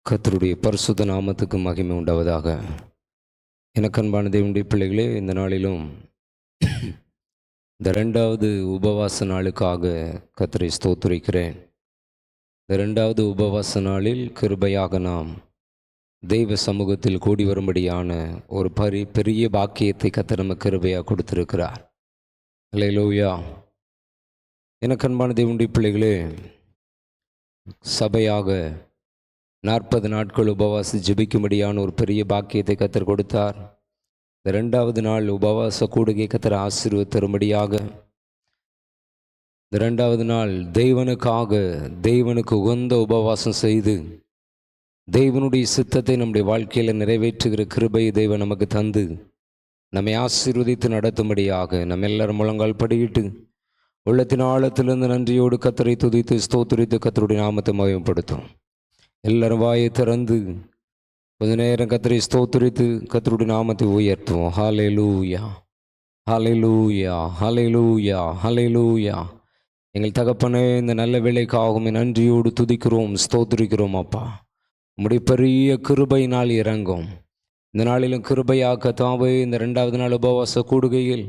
கர்த்தருடைய பரிசுத்த நாமத்துக்கு மகிமை உண்டாவதாக. எனக்கு அன்பான தேவனுடைய பிள்ளைகளே, இந்த நாளிலும் இந்த 2வது உபவாச நாளுக்காக கர்த்தரை ஸ்தோத்திரிக்கிறேன். இந்த 2வது உபவாச நாளில் கிருபையாக நாம் தெய்வ சமூகத்தில் கூடி வரும்படியான ஒரு பெரிய பாக்கியத்தை கர்த்தர் நமக்கு கிருபையாக கொடுத்திருக்கிறார். அல்லேலூயா. எனக்கு அன்பான தேவனுடைய பிள்ளைகளே, சபையாக 40 நாட்கள் உபவாசி ஜெபிக்கும்படியான ஒரு பெரிய பாக்கியத்தை கர்த்தர் கொடுத்தார். இந்த 2வது நாள் உபவாச கூடுகை கர்த்தர் ஆசீர்வதித்தரும்படியாக இந்த 2வது நாள் தேவனுக்கு உகந்த உபவாசம் செய்து தேவனுடைய சித்தத்தை நம்முடைய வாழ்க்கையில் நிறைவேற்றுகிற கிருபையை தேவன் நமக்கு தந்து நம்மை ஆசீர்வதித்து நடத்தும்படியாக நம்ம எல்லாரும் முழங்கால் படியிட்டு உள்ளத்தின் ஆழத்திலிருந்து நன்றியோடு கர்த்தரை துதித்து ஸ்தோத்திரித்து கர்த்தருடைய நாமத்தை மகிமைப்படுத்தும். எல்லாரும் வாயை திறந்து கொஞ்ச நேரம் கர்த்தரை ஸ்தோத்திரித்து கர்த்தருடைய நாமத்தை உயர்த்துவோம். ஹல்லேலூயா, ஹல்லேலூயா, ஹல்லேலூயா, ஹல்லேலூயா. எங்கள் தகப்பனே, இந்த நல்ல வேளைக்காகவும் நன்றியோடு துதிக்கிறோம், ஸ்தோத்திரிக்கிறோம். அப்பா, உம்முடைய பெரிய கிருபையினால் இறங்கும். இந்த நாளிலும் கிருபையாக கர்த்தாவே, இந்த 2வது நாள் உபவாச கூடுகையில்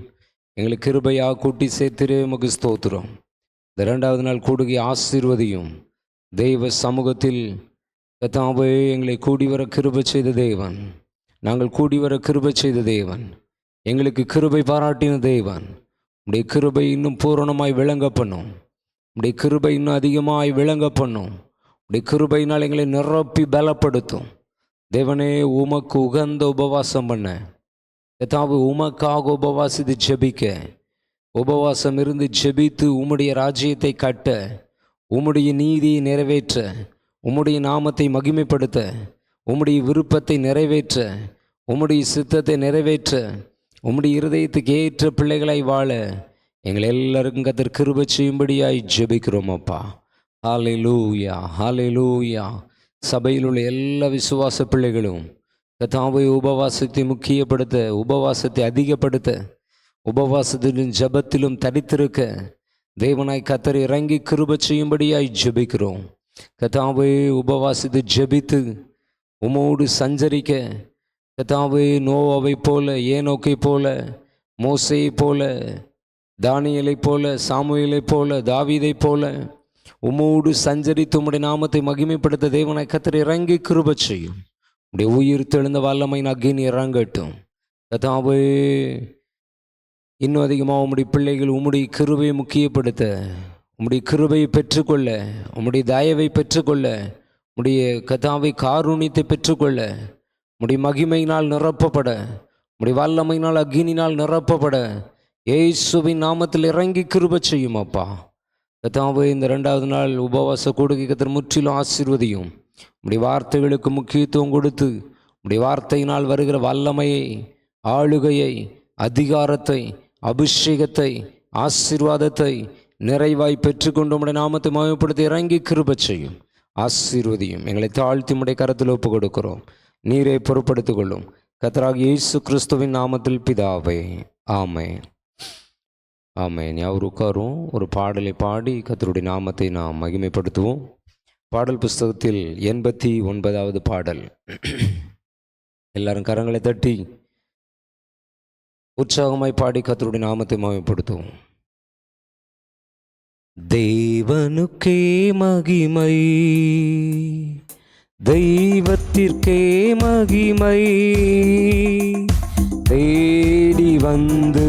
எங்களுக்கு கிருபையாக கூட்டி சேர்த்திரே உமக்கு ஸ்தோத்திரம். இந்த 2வது நாள் கூடுகை ஆசீர்வதியும். தெய்வ சமூகத்தில் கர்த்தாவே, எங்களை கூடி வர கிருபை செய்த தேவன், நாங்கள் கூடி வர கிருபை செய்த தேவன், எங்களுக்கு கிருபை பாராட்டின தேவன், உடைய கிருபை இன்னும் பூரணமாய் விளங்க பண்ணும். உடைய கிருபை இன்னும் அதிகமாய் விளங்க பண்ணும். உடைய கிருபையினால் எங்களை நிரப்பி பலப்படுத்தும். தேவனே, உமக்கு உகந்த உபவாசம் பண்ண கர்த்தாவே, உமக்காக உபவாசித்து ஜெபிக்க, உபவாசம் இருந்து ஜெபித்து உம்முடைய ராஜ்யத்தை கட்ட, உம்முடைய நீதியை நிறைவேற்ற, உம்முடைய நாமத்தை மகிமைப்படுத்த, உம்முடைய விருப்பத்தை நிறைவேற்ற, உம்முடைய சித்தத்தை நிறைவேற்ற, உம்முடைய இருதயத்துக்கு ஏற்ற பிள்ளைகளாய் வாழ எங்கள் எல்லாருக்கும் கர்த்தர் கிருபை செய்யும்படியாய் ஜெபிக்கிறோம். அப்பா, ஹல்லேலூயா, ஹல்லேலூயா. சபையில் உள்ள எல்லா விசுவாச பிள்ளைகளும் கர்த்தாவே, உபவாசத்தை முக்கியப்படுத்த, உபவாசத்தை அதிகப்படுத்த, உபவாசத்திலும் ஜெபத்திலும் தரித்திருக்க தேவனாய் கர்த்தர் இறங்கி கிருபை செய்யும்படியாய் ஜெபிக்கிறோம். கர்த்தாவே, உபவாசித்து ஜெபித்து உமோடு சஞ்சரிக்க கர்த்தாவே, நோவாவை போல, ஏனோக்கை போல, மோசேயை போல, தானியேலை போல, சாமுவேலை போல, தாவீதை போல உமோடு சஞ்சரித்து உம்முடைய நாமத்தை மகிமைப்படுத்த தேவனாய் கர்த்தர் இறங்கி கிருபை செய்யும். உடைய உயிர் தெழுந்த வல்லமையின் அக்கினி இறங்கட்டும். கர்த்தாவே, இன்னும் அதிகமாக உம்முடைய பிள்ளைகள் உம்முடைய கிருபையை முக்கியப்படுத்த, உம்முடைய கிருபையை பெற்றுக்கொள்ள, உம்முடைய தயவை பெற்றுக்கொள்ள, உம்முடைய கர்த்தாவை காருண்யத்தை பெற்றுக்கொள்ள, உம்முடைய மகிமையினால் நிரப்பப்பட, உம்முடைய வல்லமையினால் அக்கினினால் நிரப்பப்பட இயேசுவின் நாமத்தில் இறங்கி கிருபை செய்யும். அப்பா கர்த்தாவே, இந்த 2வது நாள் உபவாச கூடுகை கர்த்தர் முற்றிலும் ஆசீர்வதியும். உம்முடைய வார்த்தைகளுக்கு முக்கியத்துவம் கொடுத்து உம்முடைய வார்த்தையினால் வருகிற வல்லமையை, ஆளுகையை, அதிகாரத்தை, அபிஷேகத்தை, ஆசீர்வாதத்தை நிறைவாய் பெற்றுக்கொண்டு உம்முடைய நாமத்தை மகிமைப்படுத்தி இறங்கி கிருபை செய்யும், ஆசீர்வதியும். எங்களை தாழ்த்தி உம்முடைய கரத்தில் ஒப்பு கொடுக்கிறோம். நீரை பொறுப்படுத்திக் கொள்ளும். கர்த்தராகிய இயேசு கிறிஸ்துவின் நாமத்தில் பிதாவே, ஆமென், ஆமென். யாவர் உட்காரும். ஒரு பாடலை பாடி கர்த்தருடைய நாமத்தை நாம் மகிமைப்படுத்துவோம். பாடல் புஸ்தகத்தில் 89வது பாடல். எல்லாரும் கரங்களை தட்டி உற்சாகமாய் பாடி கர்த்தருடைய நாமத்தை மகிமைப்படுத்துவோம். தேவனுக்கே மகிமை, தெய்வத்திற்கே மகிமை, தேடி வந்து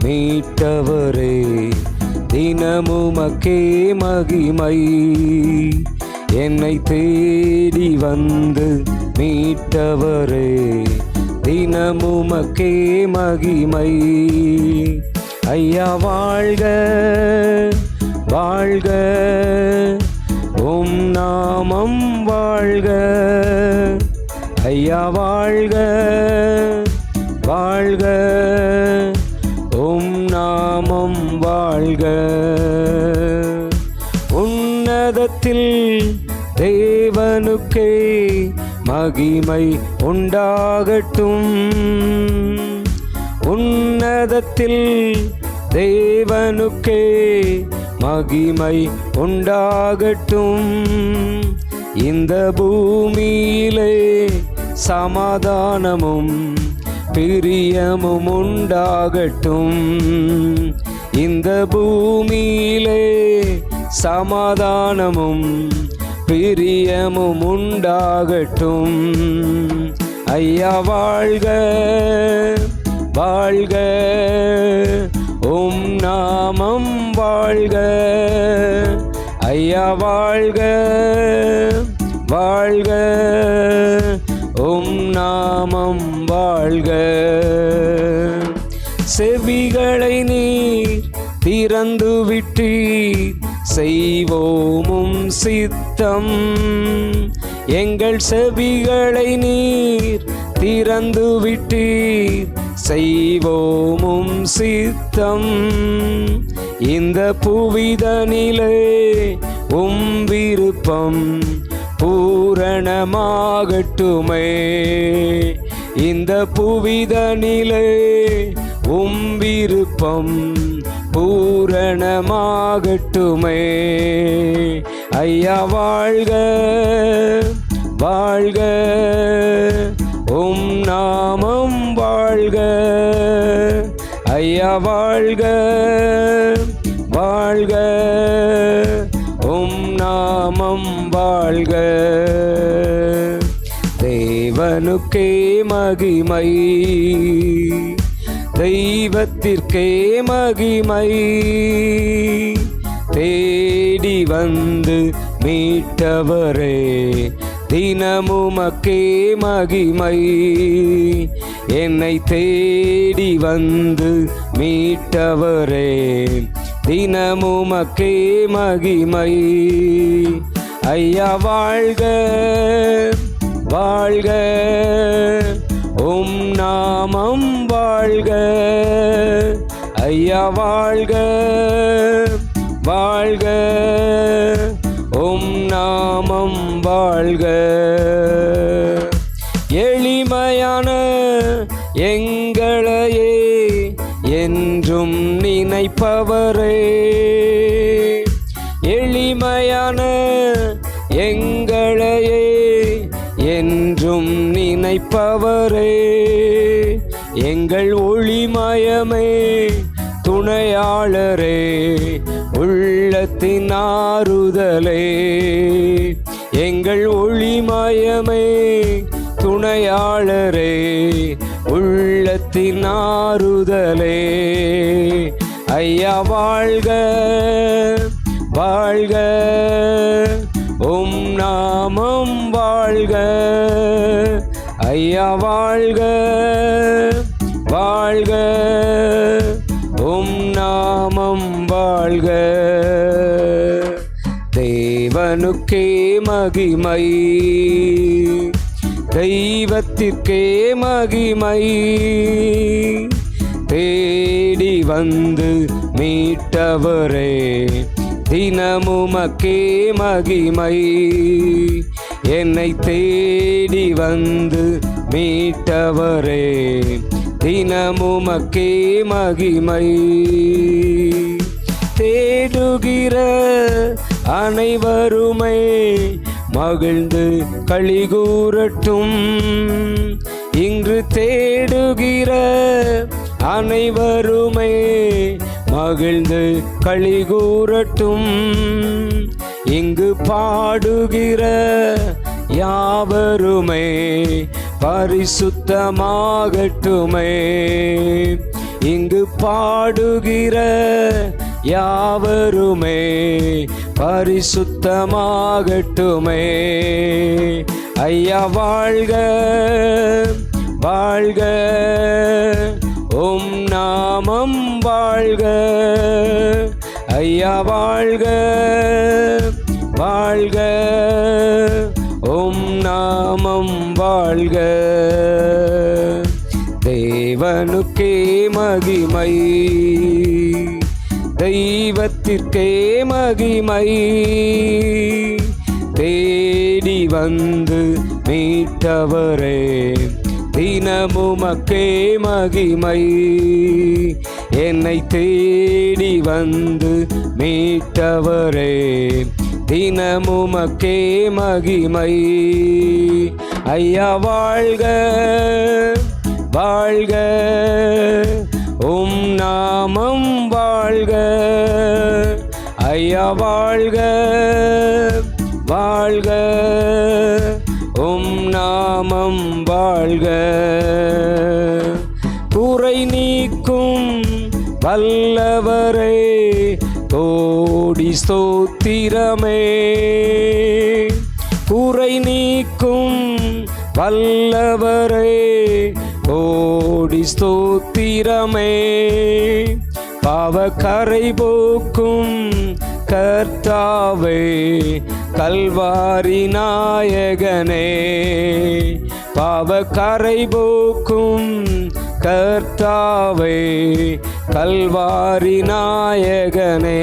மீட்டவரே தினமுமக்கே மகிமை, என்னை தேடி வந்து மீட்டவரே தினமுமக்கே மகிமை. ஐயா வாழ்க, வாழ்க, உம் நாமம் வாழ்க. ஐயா வாழ்க, வாழ்க, உம் நாமம் வாழ்க. உன்னதத்தில் தேவனுக்கே மகிமை உண்டாகட்டும். உன்னதத்தில் தேவனுக்கே மகிமை உண்டாகட்டும். இந்த பூமியிலே சமாதானமும் பிரியமும் உண்டாகட்டும். இந்த பூமியிலே சமாதானமும் பிரியமும் உண்டாகட்டும். ஐயா வாழ்க வாழ்க, உம் நாமம் வாழ்க. ஐயா வாழ்க வாழ்க, உம் நாமம் வாழ்க. செவிகளை நீர் திறந்து விட்டீர், செய்வோமும் சித்தம். எங்கள் செவிகளை நீர் திறந்து விட்டீர், செய்வோமும் சித்தம். இந்த புவிதனிலே உம் விருப்பம் பூரணமாகட்டுமே. இந்த புவிதனிலே உம் விருப்பம் பூரணமாகட்டுமே. ஐயா வாழ்க வாழ்க, உம் நாமம் வாழ்க. ஐயா வாழ்க வாழ்க, உம் நாமம் வாழ்க. தேவனுக்கே மகிமை, தெய்வத்திற்கே மகிமை. தேடி வந்து மீட்டவரே, தினமுமக்கே மகிமை. என்னை தேடி வந்து மீட்டவரே, தினமுமக்கே மகிமை. ஐயா வாழ்க வாழ்க, உம் நாமம் வாழ்க. ஐயா வாழ்க வாழ்க, உம் நாமம் வாழ்க. எளிமையான எங்களையே என்றும் நினைப்பவரே, எளிமையான எங்களையே என்றும் நினைப்பவரே. எங்கள் ஒளிமயமே துணையாளரே, உள்ளத்தின் ஆறுதலே. எங்கள் ஒளிமயமே துணையாளரே, உள்ளத்தின் ஆறுதலே. ஐயா வாழ்க வாழ்க, உம் நாமம் வாழ்க. ஐயா வாழ்க வாழ்க, உம் நாமம் வாழ்க. தேவனுக்கே மகிமை, தெய்வத்திற்கே மகிமை. தேடி வந்து மீட்டவரே, தினமுமக்கே மகிமை. என்னை தேடி வந்து மீட்டவரே, தினமுமக்கே மகிமை. தேடுகிற அனைவருமே மகிழ்ந்து களிகூரட்டும். இங்கு தேடுகிற அனைவருமே மகிழ்ந்து களிகூரட்டும். இங்கு பாடுகிற யாவருமே பரிசுத்தமாகட்டுமே. இங்கு பாடுகிற யாவருமே பரிசுத்தமாகட்டுமே. ஐயா வாழ்க வாழ்க, உம் நாமம் வாழ்க. ஐயா வாழ்க வாழ்க, உம் நாமம் வாழ்க. தேவனுக்கே மகிமை, தெய்வத்திற்கே மகிமை. தேடி வந்து மீட்டவரே, தினமுமக்கே மகிமை. என்னை தேடி வந்து மீட்டவரே, தினமுமக்கே மகிமை. ஐயா வாழ்க வாழ்க, உம் நாமம் வாழ்க. ஐயா வாழ்க வாழ்க, உம் நாமம் வாழ்க. குறை நீக்கும் வல்லவரே, கோடி ஸ்தோத்திரமே. குறை நீக்கும் வல்லவரே, கோடி ஸ்தோத்திரமே. பாவக்கரை போக்கும் கர்த்தாவே, கல்வாரி நாயகனே. பாவக்கரை போக்கும் கர்த்தாவே, கல்வாரி நாயகனே.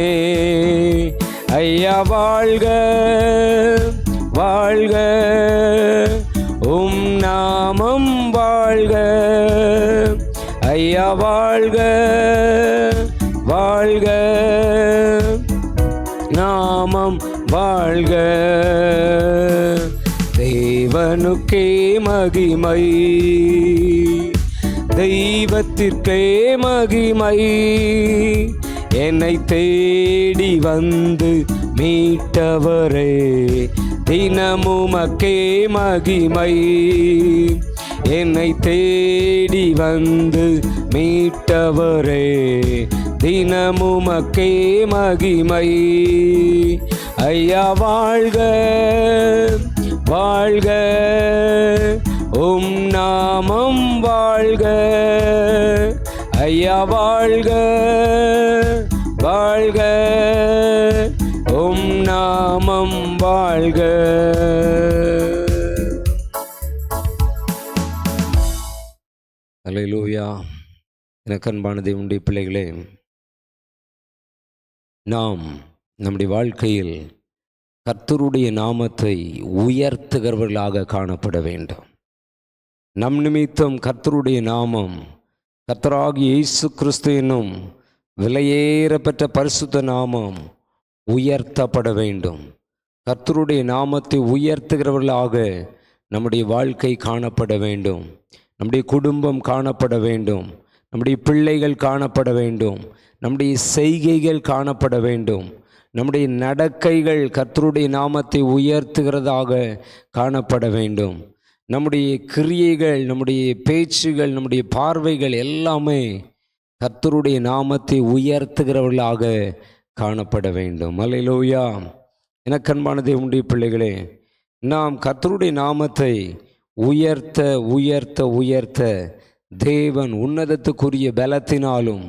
ஐயா வாழ்க வாழ்க, உம் நாமம் வாழ்க. ஐயா வாழ்க வாழ்க, நாமம் வாழ்க. தேவனுக்கே மகிமை, தெய்வத்திற்கே மகிமை. என்னை தேடி வந்து மீட்டவரே, தினமுமக்கே மகிமை. என்னை தேடி வந்து மீட்டவரே, தினமுமக்கே மகிமை. ஐயா வாழ்க வாழ்க, உம் நாமம் வாழ்க. ஐயா வாழ்க வாழ்க, உம் நாமம் வாழ்க. அல்லேலூயா. எனக்கு அன்பான தேவனுடைய பிள்ளைகளே, நாம் நம்முடைய வாழ்க்கையில் கர்த்தருடைய நாமத்தை உயர்த்துகிறவர்களாக காணப்பட வேண்டும். நம் நிமித்தம் கர்த்தருடைய நாமம், கர்த்தராகிய இயேசு கிறிஸ்து என்னும் விலையேறப்பெற்ற பரிசுத்த நாமம் உயர்த்தப்பட வேண்டும். கர்த்தருடைய நாமத்தை உயர்த்துகிறவர்களாக நம்முடைய வாழ்க்கை காணப்பட வேண்டும். நம்முடைய குடும்பம் காணப்பட வேண்டும். நம்முடைய பிள்ளைகள் காணப்பட வேண்டும். நம்முடைய செய்கைகள் காணப்பட வேண்டும். நம்முடைய நடக்கைகள் கர்த்தருடைய நாமத்தை உயர்த்துகிறதாக காணப்பட வேண்டும். நம்முடைய கிரியைகள், நம்முடைய பேச்சுகள், நம்முடைய பார்வைகள் எல்லாமே கர்த்தருடைய நாமத்தை உயர்த்துகிறவர்களாக காணப்பட வேண்டும். அல்லேலூயா. எனக்கு அன்பான தேவனுடைய பிள்ளைகளே, நாம் கர்த்தருடைய நாமத்தை உயர்த்த உயர்த்த உயர்த்த தேவன் உன்னதத்துக்குரிய பலத்தினாலும்,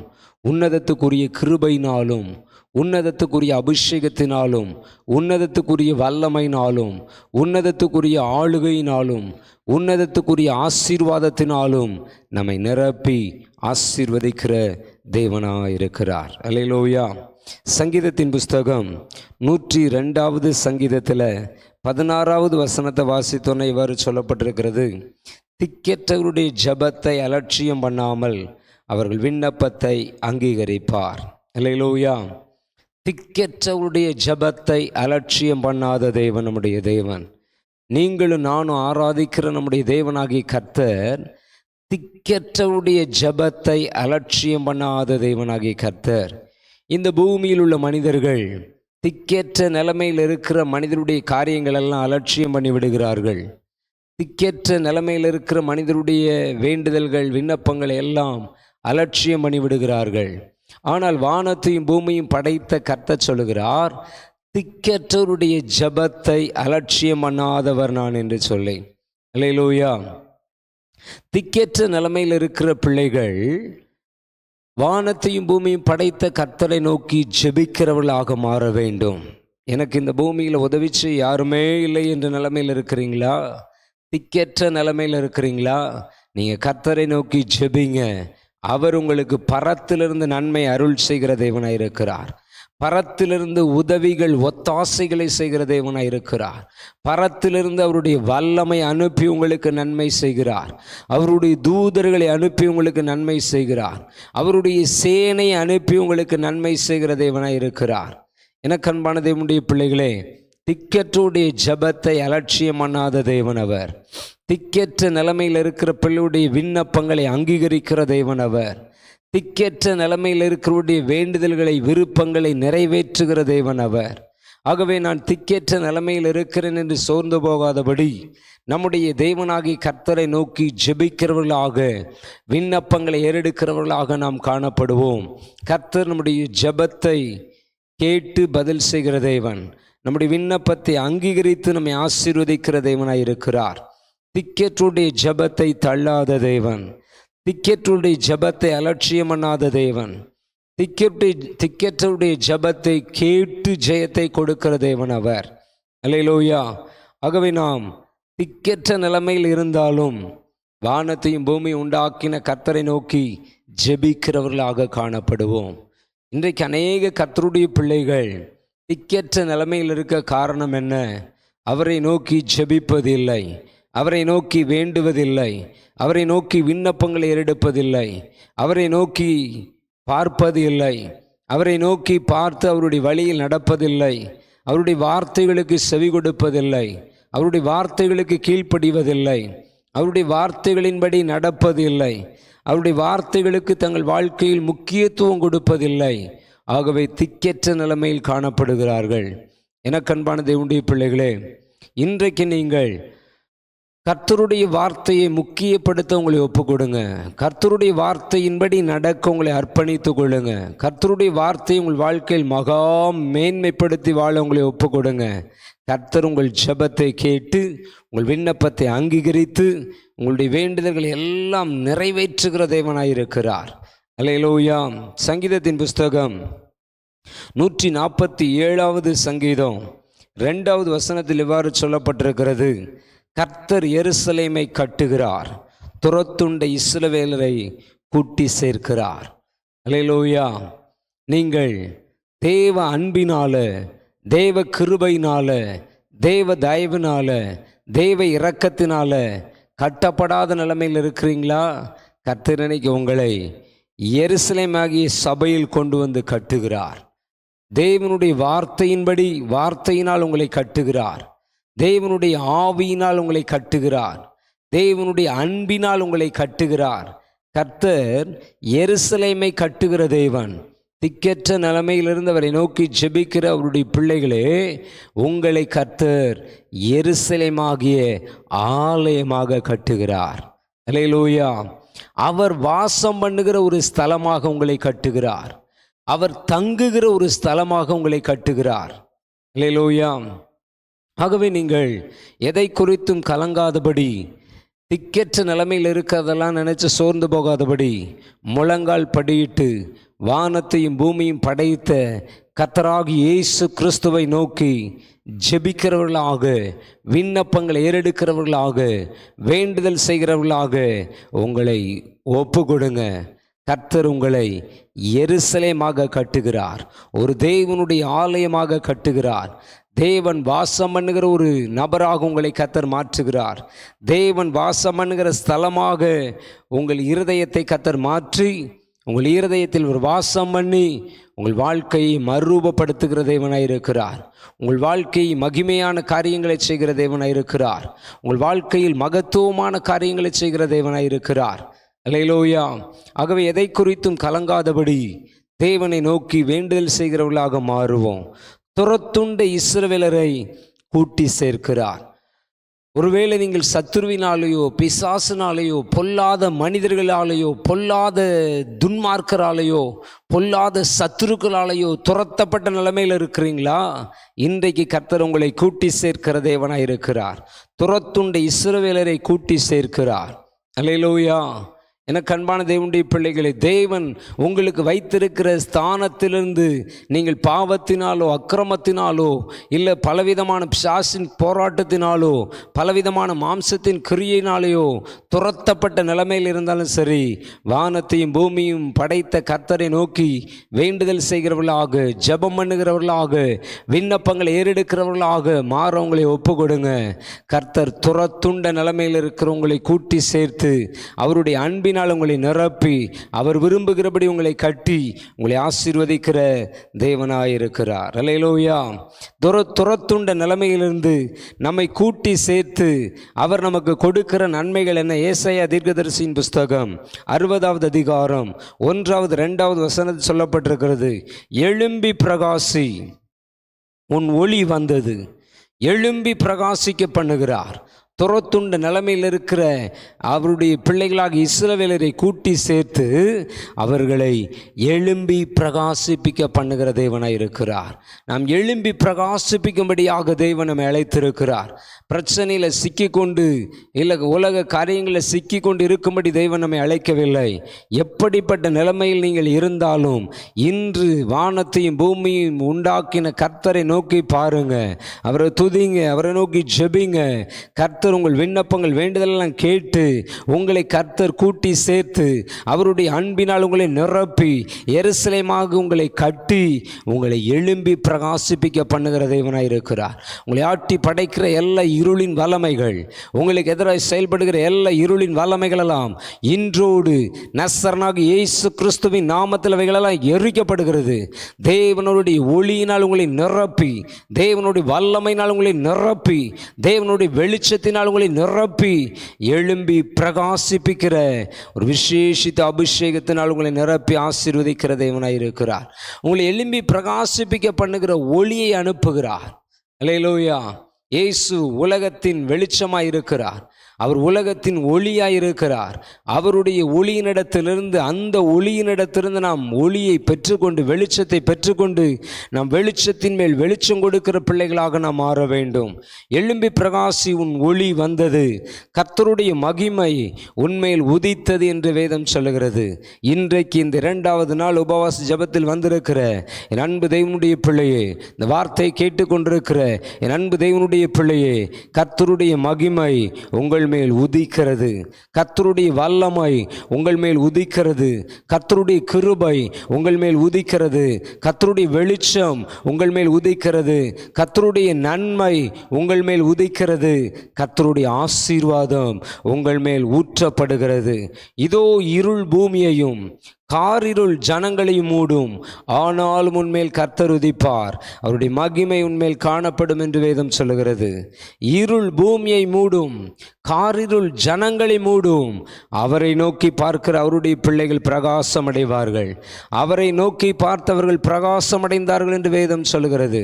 உன்னதத்துக்குரிய கிருபையினாலும், உன்னதத்துக்குரிய அபிஷேகத்தினாலும், உன்னதத்துக்குரிய வல்லமையினாலும், உன்னதத்துக்குரிய ஆளுகையினாலும், உன்னதத்துக்குரிய ஆசீர்வாதத்தினாலும் நம்மை நிரப்பி ஆசீர்வதிக்கிற தேவனாயிருக்கிறார். அல்லேலூயா. சங்கீதத்தின் புஸ்தகம் 102வது சங்கீதத்தில் 16வது வசனத்தை வாசித்தோன்னே இவ்வாறு சொல்லப்பட்டிருக்கிறது: திக்கற்றவருடைய ஜபத்தை அலட்சியம் பண்ணாமல் அவர்கள் விண்ணப்பத்தை அங்கீகரிப்பார். அல்லேலூயா. திக்கற்றவருடைய ஜபத்தை அலட்சியம் பண்ணாத தேவன் நம்முடைய தேவன். நீங்களும் நானும் ஆராதிக்கிற நம்முடைய தேவனாகிய கர்த்தர் திக்கற்றவருடைய ஜபத்தை அலட்சியம் பண்ணாத தேவனாகிய கர்த்தர். இந்த பூமியில் உள்ள மனிதர்கள் திக்கற்ற நிலைமையில் இருக்கிற மனிதருடைய காரியங்கள் எல்லாம் அலட்சியம் பண்ணி விடுகிறார்கள். திக்கற்ற நிலைமையில் இருக்கிற மனிதருடைய வேண்டுதல்கள், விண்ணப்பங்களை எல்லாம் அலட்சியம் பண்ணி விடுகிறார்கள். ஆனால் வானத்தையும் பூமியும் படைத்த கர்த்தர் சொல்லுகிறார், திக்கற்றவருடைய ஜபத்தை அலட்சியம் பண்ணாதவர் நான் என்று சொல்லி. அல்லேலூயா. திக்கற்ற நிலைமையில் இருக்கிற பிள்ளைகள் வானத்தையும் பூமியும் படைத்த கர்த்தரை நோக்கி ஜெபிக்கிறவர்களாக மாற வேண்டும். எனக்கு இந்த பூமியில் உதவிச்சு யாருமே இல்லை என்ற நிலைமையில் இருக்கிறீங்களா? திக்கற்ற நிலைமையில் இருக்கிறீங்களா? நீங்கள் கர்த்தரை நோக்கி ஜெபிங்க. அவர் உங்களுக்கு பரத்திலிருந்து நன்மை அருள் செய்கிற தேவனாய் இருக்கிறார். பரத்திலிருந்து உதவிகள், ஒத்தாசைகளை செய்கிற தேவனாய் இருக்கிறார். பரத்திலிருந்து அவருடைய வல்லமை அனுப்பி உங்களுக்கு நன்மை செய்கிறார். அவருடைய தூதர்களை அனுப்பி உங்களுக்கு நன்மை செய்கிறார். அவருடைய சேனையை அனுப்பி உங்களுக்கு நன்மை செய்கிற தேவனாய் இருக்கிறார். எனக்கு அன்பான தேவனுடைய பிள்ளைகளே, திக்கற்றுடைய ஜெபத்தை அலட்சியம் பண்ணாத தேவன் அவர். திக்கற்ற நிலைமையில் இருக்கிற பிள்ளையுடைய விண்ணப்பங்களை அங்கீகரிக்கிற தேவன் அவர். திக்கற்ற நிலைமையில் இருக்கிறவருடைய வேண்டுதல்களை விருப்பங்களை நிறைவேற்றுகிற தேவன் அவர். ஆகவே நான் திக்கற்ற நிலைமையில் இருக்கிறேன் என்று சோர்ந்து போகாதபடி நம்முடைய தேவனாகி கர்த்தரை நோக்கி ஜெபிக்கிறவர்களாக, விண்ணப்பங்களை ஏறெடுக்கிறவர்களாக நாம் காணப்படுவோம். கர்த்தர் நம்முடைய ஜெபத்தை கேட்டு பதில் செய்கிற தேவன், நம்முடைய விண்ணப்பத்தை அங்கீகரித்து நம்மை ஆசீர்வதிக்கிற தேவனாய் இருக்கிறார். திக்கற்றுடைய ஜெபத்தை தள்ளாத தேவன், திக்கற்றுடைய ஜெபத்தை அலட்சியம் பண்ணாத தேவன், திக்கற்றுடைய ஜெபத்தை கேட்டு ஜெயத்தை கொடுக்கிற தேவன் அவர். அல்லேலூயா. ஆகவே நாம் திக்கற்ற நிலைமையில் இருந்தாலும் வானத்தையும் பூமியை உண்டாக்கின கர்த்தரை நோக்கி ஜெபிக்கிறவர்களாக காணப்படுவோம். இன்றைக்கு அநேக கர்த்தருடைய பிள்ளைகள் திக்கற்ற நிலைமையில் இருக்க காரணம் என்ன? அவரை நோக்கி ஜெபிப்பதில்லை, அவரை நோக்கி வேண்டுவதில்லை, அவரை நோக்கி விண்ணப்பங்களை ஏறெடுப்பதில்லை, அவரை நோக்கி பார்ப்பது இல்லை, அவரை நோக்கி பார்த்து அவருடைய வழியில் நடப்பதில்லை, அவருடைய வார்த்தைகளுக்கு செவி கொடுப்பதில்லை, அவருடைய வார்த்தைகளுக்கு கீழ்ப்படிவதில்லை, அவருடைய வார்த்தைகளின்படி நடப்பதில்லை, அவருடைய வார்த்தைகளுக்கு தங்கள் வாழ்க்கையில் முக்கியத்துவம் கொடுப்பதில்லை. ஆகவே திக்கற்ற நிலைமையில் காணப்படுகிறார்கள். எனக்கன்பான தேவனுடைய பிள்ளைகளே, இன்றைக்கு நீங்கள் கர்த்தருடைய வார்த்தையை முக்கியப்படுத்த உங்களை ஒப்பு கொடுங்க. கர்த்தருடைய வார்த்தையின்படி நடக்க உங்களை அர்ப்பணித்து கொள்ளுங்க. கர்த்தருடைய வார்த்தையை உங்கள் வாழ்க்கையில் மகா மேன்மைப்படுத்தி வாழ உங்களை ஒப்பு கொடுங்க. கர்த்தர் உங்கள் ஜெபத்தை கேட்டு உங்கள் விண்ணப்பத்தை அங்கீகரித்து உங்களுடைய வேண்டுதல்களை எல்லாம் நிறைவேற்றுகிற தேவனாயிருக்கிறார். அல்லேலூயா. சங்கீதத்தின் புஸ்தகம் 147வது சங்கீதம் 2வது வசனத்தில் இவ்வாறு சொல்லப்பட்டிருக்கிறது: கர்த்தர் எருசலேமை கட்டுகிறார், துரத்துண்ட இஸ்ரவேலரை கூட்டி சேர்க்கிறார். அல்லேலூயா. நீங்கள் தேவ அன்பினால, தேவ கிருபையினால, தேவ தயவினால, தேவ இரக்கத்தினால கட்டப்படாத நிலைமையில் இருக்கிறீங்களா? கர்த்தர் இன்னைக்கு உங்களை எருசலேமாகிய சபையில் கொண்டு வந்து கட்டுகிறார். தேவனுடைய வார்த்தையின்படி, வார்த்தையினால் உங்களை கட்டுகிறார். தேவனுடைய ஆவியினால் உங்களை கட்டுகிறார். தேவனுடைய அன்பினால் உங்களை கட்டுகிறார். கர்த்தர் எருசலேமை கட்டுகிற தேவன். திக்கற்ற நிலைமையிலிருந்து அவரை நோக்கி ஜெபிக்கிற அவருடைய பிள்ளைகளே, உங்களை கர்த்தர் எருசலேமாகிய ஆலயமாக கட்டுகிறார். அல்லேலூயா. அவர் வாசம் பண்ணுகிற ஒரு ஸ்தலமாக உங்களை கட்டுகிறார். அவர் தங்குகிற ஒரு ஸ்தலமாக உங்களை கட்டுகிறார். அல்லேலூயா. ஆகவே நீங்கள் எதை குறித்தும் கலங்காதபடி, திக்கற்ற நிலைமையில் இருக்கிறதெல்லாம் நினைச்சு சோர்ந்து போகாதபடி, முழங்கால் படியிட்டு வானத்தையும் பூமியும் படைத்த கர்த்தராகிய இயேசு கிறிஸ்துவை நோக்கி ஜெபிக்கிறவர்களாக, விண்ணப்பங்களை ஏறெடுக்கிறவர்களாக, வேண்டுதல் செய்கிறவர்களாக உங்களை ஒப்பு கொடுங்க. கர்த்தர் உங்களை எருசலேமாக கட்டுகிறார், ஒரு தேவனுடைய ஆலயமாக கட்டுகிறார். தேவன் வாசம் பண்ணுகிற ஒரு நபராக உங்களை கர்த்தர் மாற்றுகிறார். தேவன் வாசம் பண்ணுகிற ஸ்தலமாக உங்கள் இருதயத்தை கர்த்தர் மாற்றி, உங்கள் இருதயத்தில் ஒரு வாசம் பண்ணி உங்கள் வாழ்க்கையை மறுரூபப்படுத்துகிற தேவனாய் இருக்கிறார். உங்கள் வாழ்க்கையை மகிமையான காரியங்களை செய்கிற தேவனாய் இருக்கிறார். உங்கள் வாழ்க்கையில் மகத்துவமான காரியங்களை செய்கிற தேவனாய் இருக்கிறார். அல்லேலூயா. ஆகவே எதை குறித்தும் கலங்காதபடி தேவனை நோக்கி வேண்டுதல் செய்கிறவர்களாக மாறுவோம். துரத்துண்ட இஸ்ரவேலரை கூட்டி சேர்க்கிறார். ஒருவேளை நீங்கள் சத்துருவினாலேயோ, பிசாசினாலேயோ, பொல்லாத மனிதர்களாலேயோ, பொல்லாத துன்மார்க்கராலேயோ, பொல்லாத சத்துருக்களாலேயோ துரத்தப்பட்ட நிலைமையில் இருக்கிறீங்களா? இன்றைக்கு கர்த்தர் உங்களை கூட்டி சேர்க்கிற தேவனாய் இருக்கிறார். துரத்துண்ட இஸ்ரவேலரை கூட்டி சேர்க்கிறார். அல்லேலூயா. எனக்கு அன்பான தேவனுடைய பிள்ளைகளை, தேவன் உங்களுக்கு வைத்திருக்கிற ஸ்தானத்திலிருந்து நீங்கள் பாவத்தினாலோ, அக்கிரமத்தினாலோ, இல்லை பலவிதமான பிசாசின் போராட்டத்தினாலோ, பலவிதமான மாம்சத்தின் கிரியையினாலேயோ துரத்தப்பட்ட நிலைமையில் இருந்தாலும் சரி, வானத்தையும் பூமியும் படைத்த கர்த்தரை நோக்கி வேண்டுதல் செய்கிறவர்களாக, ஜெபம் பண்ணுகிறவர்களாக, விண்ணப்பங்களை ஏறெடுக்கிறவர்களாக மாறவங்களை ஒப்பு கொடுங்க. கர்த்தர் துரத்துண்ட நிலைமையில் இருக்கிறவங்களை கூட்டி சேர்த்து அவருடைய அன்பின் அன்பினால் உங்களை நிரப்பி அவர் விரும்புகிறபடி உங்களை கட்டி உங்களை ஆசீர்வதிக்கிற தேவனாயிருக்கிறார். அல்லேலூயா. துரத்துண்ட நிலைமையிலிருந்து நம்மை கூட்டி சேர்த்து அவர் நமக்கு கொடுக்கிற நன்மைகள் என்ன? ஏசாயா தீர்க்கதரிசியின் புஸ்தகம் 60வது அதிகாரம் 1வது 2வது வசனத்தில் சொல்லப்பட்டிருக்கிறது. எழும்பி பிரகாசி, உன் ஒளி வந்தது. எழும்பி பிரகாசிக்க பண்ணுகிறார். துரத்துண்ட நிலைமையில் இருக்கிற அவருடைய பிள்ளைகளாக இஸ்ரவேலரை கூட்டி சேர்த்து அவர்களை எழும்பி பிரகாசிப்பிக்க பண்ணுகிற தேவனாய் இருக்கிறார். நாம் எழும்பி பிரகாசிப்பிக்கும்படியாக தேவன் நம்மை அழைத்திருக்கிறார். பிரச்சனையில் சிக்கிக்கொண்டு இல்லை உலக காரியங்களில் சிக்கிக்கொண்டு இருக்கும்படி தேவன் நம்மை அழைக்கவில்லை. எப்படிப்பட்ட நிலைமையில் நீங்கள் இருந்தாலும் இன்று வானத்தையும் பூமியையும் உண்டாக்கின கர்த்தரை நோக்கி பாருங்க, அவரை துதிங்க, அவரை நோக்கி ஜெபிங்க. கர்த்தர் உங்கள் விண்ணப்பங்கள் வேண்டுதலெல்லாம் கேட்டு உங்களை கர்த்தர் கூட்டி சேர்த்து அவருடைய அன்பினால் உங்களை நிரப்பி எருசலேமாக உங்களை கட்டி உங்களை எழும்பி பிரகாசிப்பிக்க பண்ணுகிற தேவனாய் இருக்கிறார். உங்களை ஆட்டி படைக்கிற எல்லா இருளின் வல்லமைகள், உங்களுக்கு எதிராக செயல்படுகிற எல்லா இருளின் வல்லமைகளெல்லாம் இன்றோடு நசரனாக இயேசு கிறிஸ்துவின் நாமத்தில் அவைகளெல்லாம் எரிக்கப்படுகிறது. தேவனுடைய ஒளியினால் உங்களை நிரப்பி, தேவனுடைய வல்லமையினால் உங்களை நிரப்பி, தேவனுடைய வெளிச்சத்தினால் உங்களை நிரப்பி எழும்பி பிரகாசிப்பிக்கிற ஒரு விசேஷித்த அபிஷேகத்தினால் உங்களை நிரப்பி ஆசீர்வதிக்கிற தேவனாய் இருக்கிறார். உங்களை எழும்பி பிரகாசிப்பிக்க பண்ணுகிற ஒளியை அனுப்புகிறார். அல்லேலூயா. இயேசு உலகத்தின் வெளிச்சமாய் இருக்கிறார். அவர் உலகத்தின் ஒளியாய் இருக்கிறார். அவருடைய ஒளியினிடத்திலிருந்து, அந்த ஒளியினிடத்திலிருந்து நாம் ஒளியை பெற்றுக்கொண்டு, வெளிச்சத்தை பெற்றுக்கொண்டு நாம் வெளிச்சத்தின் மேல் வெளிச்சம் கொடுக்கிற பிள்ளைகளாக நாம் மாற வேண்டும். எழும்பி பிரகாசி, உன் ஒளி வந்தது, கர்த்தருடைய மகிமை உன்மேல் உதித்தது என்று வேதம் சொல்லுகிறது. இன்றைக்கு இந்த 2வது நாள் உபவாச ஜெபத்தில் வந்திருக்கிற என் அன்பு தேவனுடைய பிள்ளையே, இந்த வார்த்தையை கேட்டுக்கொண்டிருக்கிற என் அன்பு தேவனுடைய பிள்ளையே, கர்த்தருடைய மகிமை உங்கள் மேல் உதிக்கிறது. கர்த்தருடைய வல்லமை உங்கள் மேல் உதிக்கிறது. கர்த்தருடைய கிருபை உங்கள் மேல் உதிக்கிறது. கர்த்தருடைய வெளிச்சம் உங்கள் மேல் உதிக்கிறது. கர்த்தருடைய நன்மை உங்கள் மேல் உதிக்கிறது. கர்த்தருடைய ஆசீர்வாதம் உங்கள் மேல் ஊற்றப்படுகிறது. இதோ இருள் பூமியையும் காரிருள் ஜனங்களையும் மூடும், ஆனாலும் உன்மேல் கர்த்தர் உதிப்பார், அவருடைய மகிமை உன்மேல் காணப்படும் என்று வேதம் சொல்லுகிறது. இருள் பூமியை மூடும், காரிருள் ஜனங்களை மூடும். அவரை நோக்கி பார்க்கிற அவருடைய பிள்ளைகள் பிரகாசம் அடைவார்கள். அவரை நோக்கி பார்த்தவர்கள் பிரகாசம் அடைந்தார்கள் என்று வேதம் சொல்லுகிறது.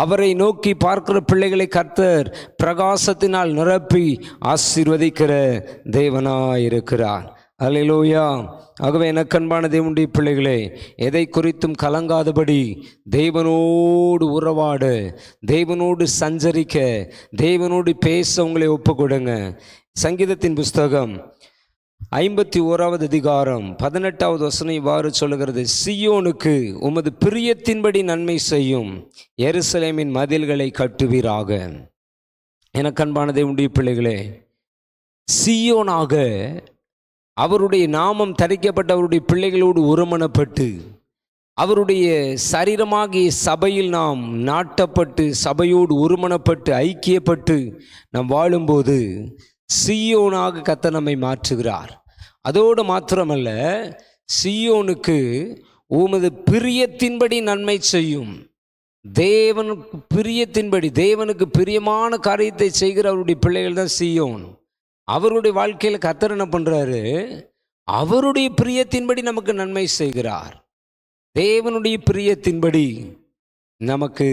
அவரை நோக்கி பார்க்கிற பிள்ளைகளை கர்த்தர் பிரகாசத்தினால் நிரப்பி ஆசீர்வதிக்கிற தேவனாயிருக்கிறார். அல்லேலூயா. ஆகவே எனக்கன்பான தேவனுடைய பிள்ளைகளே, எதை குறித்தும் கலங்காதபடி தேவனோடு உறவாட, தேவனோடு சஞ்சரிக்க, தேவனோடு பேச உங்களை ஒப்பு கொடுங்க. சங்கீதத்தின் புஸ்தகம் 51வது அதிகாரம் 18வது வசனம் இவ்வாறு சொல்லுகிறது. சீயோனுக்கு உமது பிரியத்தின்படி நன்மை செய்யும், எருசலேமின் மதில்களை கட்டுவீராக. எனக்கன்பான தேவனுடைய பிள்ளைகளே, சீயோனாக அவருடைய நாமம் தரிக்கப்பட்ட அவருடைய பிள்ளைகளோடு ஒருமனப்பட்டு அவருடைய சரீரமாகிய சபையில் நாம் நாட்டப்பட்டு சபையோடு ஒருமனப்பட்டு ஐக்கியப்பட்டு நாம் வாழும்போது சீயோனாக கர்த்தர் நம்மை மாற்றுகிறார். அதோடு மாத்திரமல்ல, சீயோனுக்கு உமது பிரியத்தின்படி நன்மை செய்யும். தேவனுக்கு பிரியத்தின்படி, தேவனுக்கு பிரியமான காரியத்தை செய்கிற அவருடைய பிள்ளைகள் தான் சீயோன். அவருடைய வாழ்க்கையில் கர்த்தர் என்ன பண்ணுறாரு? அவருடைய பிரியத்தின்படி நமக்கு நன்மை செய்கிறார். தேவனுடைய பிரியத்தின்படி நமக்கு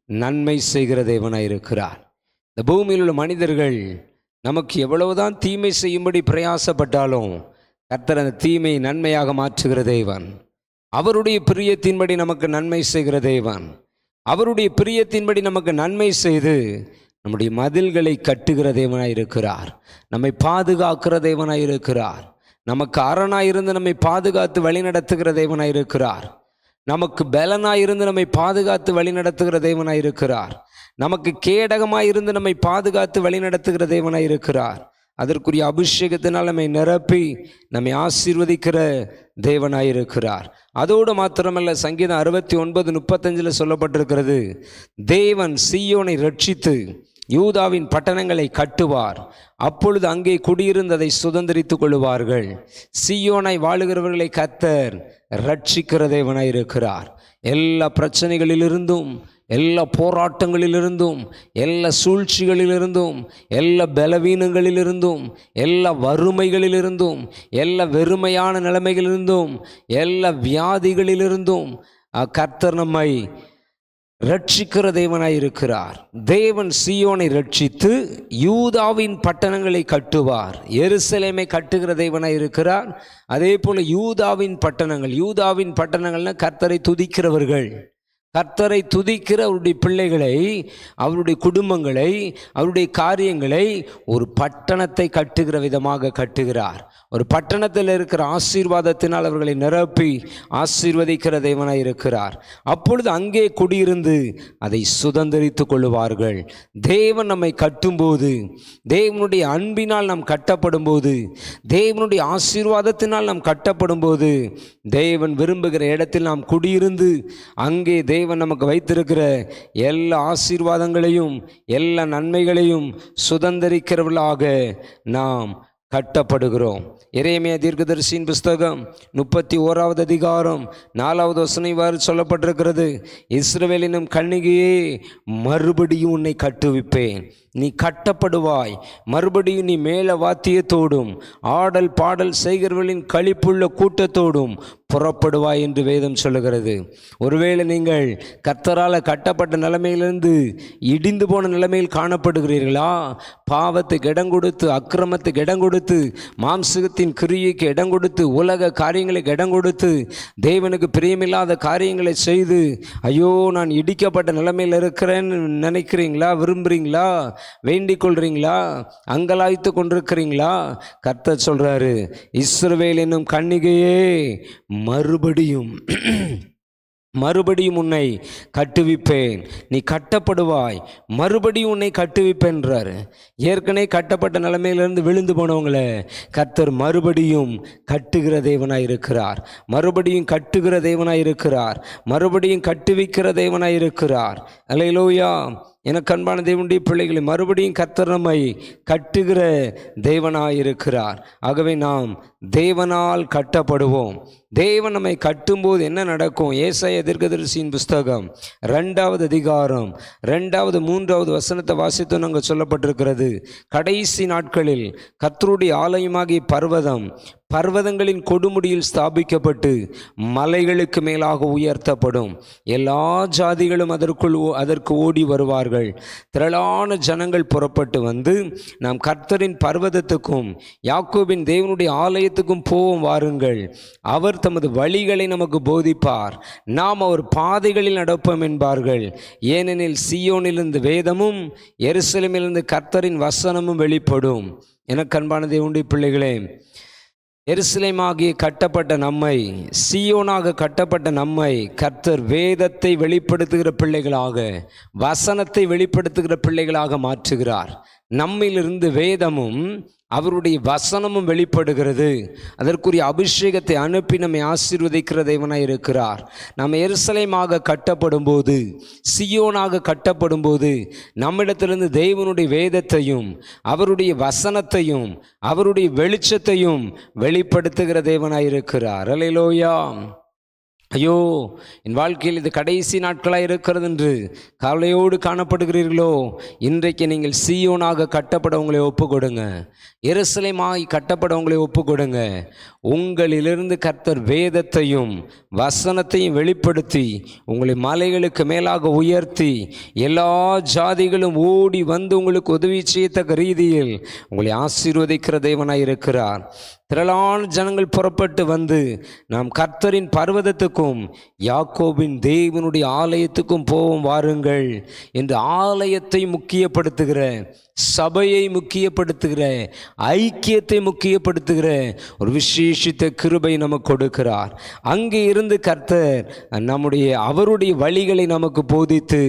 நன்மை செய்கிற தேவனாய் இருக்கிறார். இந்த பூமியில் உள்ள மனிதர்கள் நமக்கு எவ்வளவுதான் தீமை செய்யும்படி பிரயாசப்பட்டாலும் கர்த்தர் அந்த தீமையை நன்மையாக மாற்றுகிற தேவன். அவருடைய பிரியத்தின்படி நமக்கு நன்மை செய்கிற தேவன். அவருடைய பிரியத்தின்படி நமக்கு நன்மை செய்து நம்முடைய மதில்களை கட்டுகிற தேவனாய் இருக்கிறார். நம்மை பாதுகாக்கிற தேவனாய் இருக்கிறார். நமக்கு அரணாய் இருந்து நம்மை பாதுகாத்து வழி நடத்துகிற தேவனாய் இருக்கிறார். நமக்கு பலனாய் இருந்து நம்மை பாதுகாத்து வழி நடத்துகிற தேவனாய் இருக்கிறார். நமக்கு கேடகமாய் இருந்து நம்மை பாதுகாத்து வழி நடத்துகிற தேவனாய் இருக்கிறார். அதற்குரிய அபிஷேகத்தினால் நம்மை நிரப்பி நம்மை ஆசீர்வதிக்கிற தேவனாயிருக்கிறார். அதோடு மாத்திரமல்ல, சங்கீதம் 69:35 சொல்லப்பட்டிருக்கிறது, தேவன் சீயோனை ரட்சித்து யூதாவின் பட்டணங்களை கட்டுவார். அப்பொழுது அங்கே குடியிருந்ததை சுதந்திரித்துக் கொள்ளுவார்கள். சீயோனாய் வாழுகிறவர்களை கர்த்தர் ரட்சிக்கிற தேவனாய் இருக்கிறார். எல்லா பிரச்சனைகளிலிருந்தும், எல்லா போராட்டங்களிலிருந்தும், எல்லா சூழ்ச்சிகளிலிருந்தும், எல்லா பலவீனங்களிலிருந்தும், எல்லா வறுமைகளிலிருந்தும், எல்லா வெறுமையான நிலைமைகளிலிருந்தும், எல்லா வியாதிகளிலிருந்தும் கர்த்தர் நம்மை ரட்சிக்கிற தேவனாய் இருக்கிறார். தேவன் சீயோனை ரட்சித்து யூதாவின் பட்டணங்களை கட்டுவார். எருசலேமை கட்டுகிற தேவனாய் இருக்கிறார். அதே போல யூதாவின் பட்டணங்கள்னா கர்த்தரை துதிக்கிறவர்கள், கர்த்தரை துதிக்கிற அவருடைய பிள்ளைகளை, அவருடைய குடும்பங்களை, அவருடைய காரியங்களை ஒரு பட்டணத்தை கட்டுகிற விதமாக கட்டுகிறார். ஒரு பட்டணத்தில் இருக்கிற ஆசீர்வாதத்தினால் அவர்களை நிரப்பி ஆசீர்வதிக்கிற தேவனாய் இருக்கிறார். அப்பொழுது அங்கே குடியிருந்து அதை சுதந்திரித்துக் கொள்ளுவார்கள். தேவன் நம்மை கட்டும்போது, தேவனுடைய அன்பினால் நாம் கட்டப்படும் போது, தேவனுடைய ஆசீர்வாதத்தினால் நாம் கட்டப்படும் போது, தேவன் விரும்புகிற இடத்தில் நாம் குடியிருந்து அங்கே தேவன் நமக்கு வைத்திருக்கிற எல்லா ஆசீர்வாதங்களையும் எல்லா நன்மைகளையும் சுதந்திரிக்கிறவர்களாக நாம் கட்டப்படுகிறோம். எரேமியா தீர்க்கதரிசியின் புஸ்தகம் 31வது அதிகாரம் 4வது வசனம் இவ்வாறு சொல்லப்பட்டிருக்கிறது. இஸ்ரவேலினும் கன்னிகையே, மறுபடியும் உன்னை கட்டுவிப்பேன், நீ கட்டப்படுவாய். மறுபடியும் நீ மேல வாத்தியத்தோடும் ஆடல் பாடல் செய்கிறவர்களின் களிப்புள்ள கூட்டத்தோடும் புறப்படுவாய் என்று வேதம் சொல்லுகிறது. ஒருவேளை நீங்கள் கர்த்தரால் கட்டப்பட்ட நிலைமையிலிருந்து இடிந்து போன நிலைமையில் காணப்படுகிறீர்களா? பாவத்துக்கு இடம் கொடுத்து, அக்கிரமத்துக்கு இடம் கொடுத்து, மாம்சத்தின் கிரியைக்கு இடம் கொடுத்து, உலக காரியங்களுக்கு இடம் கொடுத்து, தேவனுக்கு பிரியமில்லாத காரியங்களை செய்து, ஐயோ நான் இடிக்கப்பட்ட நிலைமையில் இருக்கிறேன்னு நினைக்கிறீங்களா? விரும்புகிறீங்களா? வேண்டிக் கொள்றீங்களா? அங்கலாய்த்து கொண்டிருக்கிறீங்களா? கர்த்தர் சொல்றாரு, இஸ்ரவேல் என்னும் கன்னிகையே, மறுபடியும் உன்னை கட்டுவிப்பேன், நீ கட்டப்படுவாய், மறுபடியும் உன்னை கட்டுவிப்பேன்றாரு. ஏற்கனவே கட்டப்பட்ட நிலைமையிலிருந்து விழுந்து போனவங்களை கர்த்தர் மறுபடியும் கட்டுகிற தேவனாய் இருக்கிறார். மறுபடியும் கட்டுகிற தேவனாய் இருக்கிறார். மறுபடியும் கட்டுவிக்கிற தேவனாய் இருக்கிறார். அல்லேலூயா. எனக்கு அன்பான தேவனுடைய பிள்ளைகளை, மறுபடியும் கர்த்தர் நம்மை கட்டுகிற தேவனாய் இருக்கிறார். ஆகவே நாம் தேவனால் கட்டப்படுவோம். தேவன் நம்மை கட்டும்போது என்ன நடக்கும்? ஏசாயா தீர்க்கதரிசியின் புஸ்தகம் 2வது அதிகாரம் 2வது 3வது வசனத்தை வாசித்து நாங்கள் சொல்லப்பட்டிருக்கிறது. கடைசி நாட்களில் கர்த்தருடைய ஆலயமாகிய பர்வதங்களின் கொடுமுடியில் ஸ்தாபிக்கப்பட்டு மலைகளுக்கு மேலாக உயர்த்தப்படும். எல்லா ஜாதிகளும் அதற்கு ஓடி வருவார்கள். திரளான ஜனங்கள் புறப்பட்டு வந்து, நாம் கர்த்தரின் பர்வதத்துக்கும் யாக்கோபின் தேவனுடைய ஆலயத்துக்கும் போவோம் வாருங்கள். அவர் தமது வழிகளை நமக்கு போதிப்பார், நாம் அவர் பாதைகளில் நடப்போம் என்பார்கள். ஏனெனில் சீயோனிலிருந்து வேதமும் எருசலேமிலிருந்து கர்த்தரின் வசனமும் வெளிப்படும். எனக்கு அன்பான தேவனுடைய பிள்ளைகளே, எருசலேமாகிய கட்டப்பட்ட நம்மை, சீயோனாக கட்டப்பட்ட நம்மை கர்த்தர் வேதத்தை வெளிப்படுத்துகிற பிள்ளைகளாக, வசனத்தை வெளிப்படுத்துகிற பிள்ளைகளாக மாற்றுகிறார். நம்மிலிருந்து வேதமும் அவருடைய வசனமும் வெளிப்படுகிறது. அதற்குரிய அபிஷேகத்தை அனுப்பி நம்மை ஆசீர்வதிக்கிற தேவனாய் இருக்கிறார். நாம் எருசலேமாக கட்டப்படும் போது, சீயோனாக கட்டப்படும் போது, நம்மிடத்திலிருந்து தேவனுடைய வேதத்தையும் அவருடைய வசனத்தையும் அவருடைய வெளிச்சத்தையும் வெளிப்படுத்துகிற தேவனாய் இருக்கிறார். அல்லேலூயா. ஐயோ, என் வாழ்க்கையில் இது கடைசி நாட்களாக இருக்கிறது என்று கவலையோடு காணப்படுகிறீர்களோ, இன்றைக்கு நீங்கள் சீயோனாக கட்டப்பட உங்களை ஒப்பு கொடுங்க. எருசலேமாய் கட்டப்பட உங்களை ஒப்பு கொடுங்க. உங்களிலிருந்து கர்த்தர் வேதத்தையும் வசனத்தையும் வெளிப்படுத்தி உங்களை மலைகளுக்கு மேலாக உயர்த்தி, எல்லா ஜாதிகளும் ஓடி வந்து உங்களுக்கு உதவி செய்யத்தக்க ரீதியில் உங்களை ஆசீர்வதிக்கிற தேவனாய் இருக்கிறார். திரளான ஜனங்கள் புறப்பட்டு வந்து, நாம் கர்த்தரின் பர்வதத்துக்கும் யாக்கோபின் தேவனுடைய ஆலயத்துக்கும் போவோம் வாருங்கள் என்று ஆலயத்தை முக்கியப்படுத்துகிற, சபையை முக்கியப்படுத்துகிற, ஐக்கியத்தை முக்கியப்படுத்துகிற ஒரு விசேஷித்த கிருபை நமக்கு கொடுக்கிறார். அங்கே இருந்து கர்த்தர் அவருடைய வழிகளை நமக்கு போதித்து